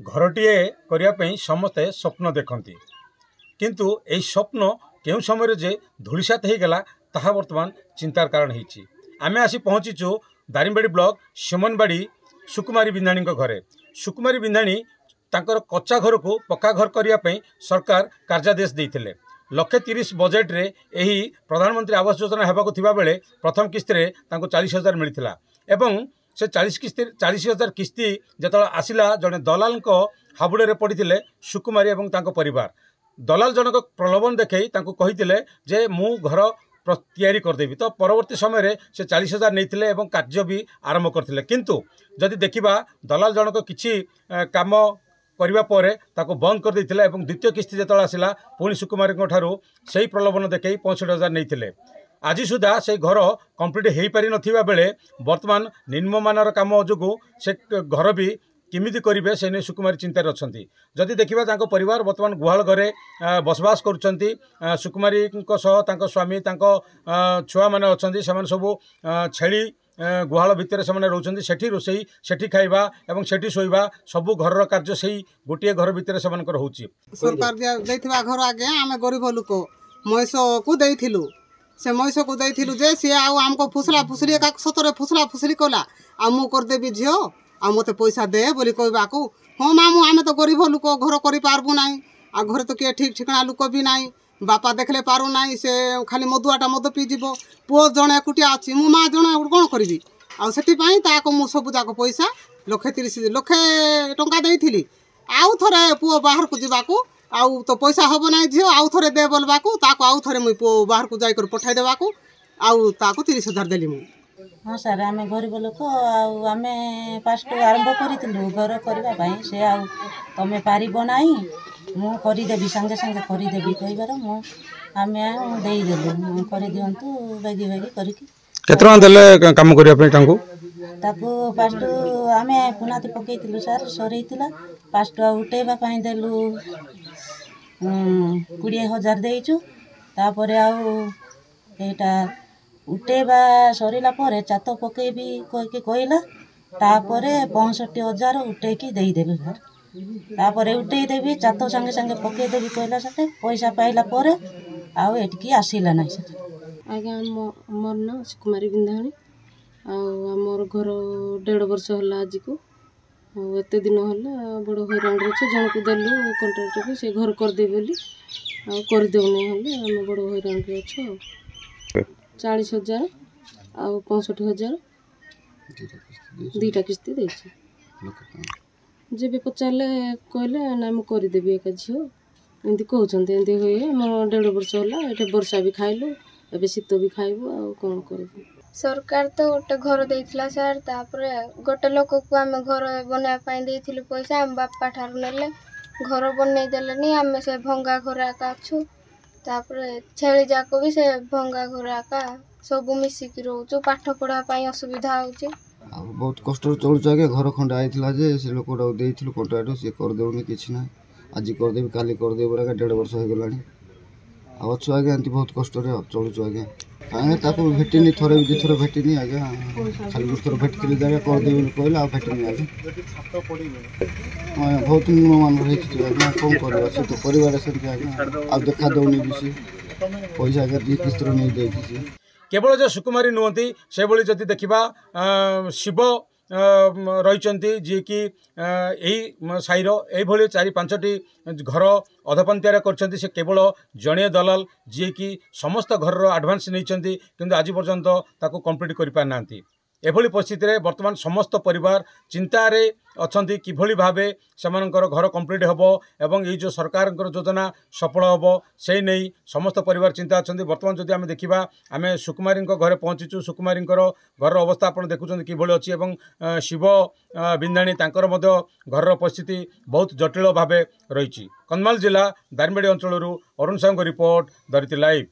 घरटीए करने समस्ते स्वप्न देखती किंतु यही स्वप्न केउं समय जे धूलिसात हो गला ताहा वर्तमान चिंतार कारण होती। आमे आसी पहुँचीचु दारिंगबाड़ी ब्लॉक सेमनबाड़ी सुकुमारी बिंधाणी घरे। सुकुमारी बिंधाणी तांकर कच्चा घर को पक्का घर करने सरकार कार्यादेश देते। 130 बजेट रे यही प्रधानमंत्री आवास योजना होगा बेले प्रथम किस्ती रे 40,000 मिलता एवं से 40,000 किस्ती जो आसला जड़े दलाल हाबुड़े पड़ते सुकुमारी और परिवार। दलाल जनक प्रलोभन देखई कही जे मु घर तैयारी करदेवी। तो परवर्ती समय से 40,000 नहीं कार्य भी आरंभ करते किंतु जदि देखा दलाल जनक किसी काम करने पर बंद कर देते और द्वितीय किस्ती जो आसला पुणी सुकुमारी से प्रलोभन देखई 65,000 नहीं। आज सुधा से घर कंप्लीट हो पारि नथिबा बेले वर्तमान निम्नमानर काम जो से घर भी किमिति करेंगे से नहीं सुकुमारी चिंतार अच्छा। जदि देखा परिवार वर्तमान गुहाल घरे बसवास करुँच। सुकुमारी स्वामी छुआ मैंने अच्छा से सब छेली गुहाल भितर से रोचंती सेठी रोसई सेठी खाइबा एवं सेठी सोइबा सबू घर कार्य से गोटे घर भितर से होची। सरकार देथिबा घर आगे आमे गरीब लोक महिष को देइथिलु से महिष को देइथिलु जे सी आमको फुसला फुसली का सतरे फुसला फुसली कला आ मु कर देबी झियो आ मते पैसा दे बोली कहबाकू हाँ मामू आमे तो गरीब लोक घर करि पारबु नाही आ घर तो किए ठीक ठिकाना लोक भी नाही बापा देखले पारू नाही से खाली मदुआटा मद पीजिब पुओ जड़े एकुटिया अच्छी मो माँ जड़े कौन करी आउ मु सब जाक पैसा 1,30,00,000 टंका देइथिली आउ थरे पुओ बाहर को जीवाकू आउ तो पैसा हम ना झील आउ थे दे बोलवाकू आउ थे मुझे पुओ बाहर को जाकर पठाई देवाकू आउ 30,000 देली मु। हाँ सर आम गरीब लोक आम फास्ट आरंभ करूँ घर करने से आमे पार ना मु करदेवी सांगे सांगे करदेवी कहबार आम देदेलु कर दिंतु बेगी बेगी करके काम करने फास्ट आम पुनाती पकईलु सर सरईला फास्ट उठेबापी देलु 20,000 देचु तापर आईटा उठेबा सरला चात पकेबी कहीकि कहला तापर 65,000 उठेकी देदेलु सर तापर उठेदेवी चात सांगे सांगे पकईदेवी कहला से पैसा पाइला आठिकी आसला ना सर। आज्ञा मोर ना सुकुमारी बिंधाणी आमर घर 1.5 वर्ष है आज को एत दिन है बड़ हईराण अच्छे जन को देलु कंट्राक्टर को से घर करदे बोली करदेना आम बड़ हईराण अच्छे 40,000 आ 65,000 2टा किस्ती दे जब पचारे कहले ना मुझे करदेवी एक झील एमती कहते एमती हुए मोर 1.5 वर्ष है ये वर्षा भी खाइलु एबे शीत भी खाइबु आ कौन करबु। सरकार तो गोटे घर देइथिला सर तापर गोटे लोक को आम घर बनवा पैसा आम बापा ठार नेले घर बनई देलेनी आम से भंगा घर आका अच्छु तापर छेली जाक भी से भंगा घर आका सब मिसिकी रोचु पाठ पढ़ाई असुविधा होची बहुत कष्ट चलुच आगे घर खंडे आईला जे से लोक देइथिलु कंट्राक्टर से करदेउनी किछि ना आज करदेवी काली करदेव 1.5 वर्ष हो गलानी अच्छु आज्ञा एमती बहुत कष्ट चलुचु आज्ञा कहीं ताको भेटिनी थोड़े भी थोड़े भेटिनी आज्ञा खाली गोटे थोड़ा भेटी जगह करदेवी कहला आ भेटिनी आज्ञा बहुत मान आज्ञा कौन कर तो परिवार से आज्ञा आ देखा दौनी भी पैसा आज्ञा 2 किस्त नहीं देती केवल जो सुकुमारी नुहति से भली जदि देखा शिव रही जी कि यही साईर यही 4-5टी घर अधपंथियार कर केवल जड़े दलाल जी कि समस्त घर आडभांस नहीं किंतु आज पर्यंत ताको कंप्लीट कर पारना। एभली परिस्थिति रे वर्तमान समस्त परिवार चिंतार अच्छा किभली भावे सेमानकर घर कंप्लीट होबो एवं ये जो सरकार योजना सफल होबो से नहीं समस्त परिवार चिंता अच्छा। वर्तमान जदि आम देखा आम सुकुमारी घरे पहुँचीचु सुकुमारी घर अवस्था आप देखुं किभली अच्छी एवं शिव बिंधाणी तांकर मध्य घर परिस्थिति बहुत जटिल भाव रही। कंधमाल जिला दारिंगबाड़ी अंचल अरुण साहू रिपोर्ट धरित्री लाइव।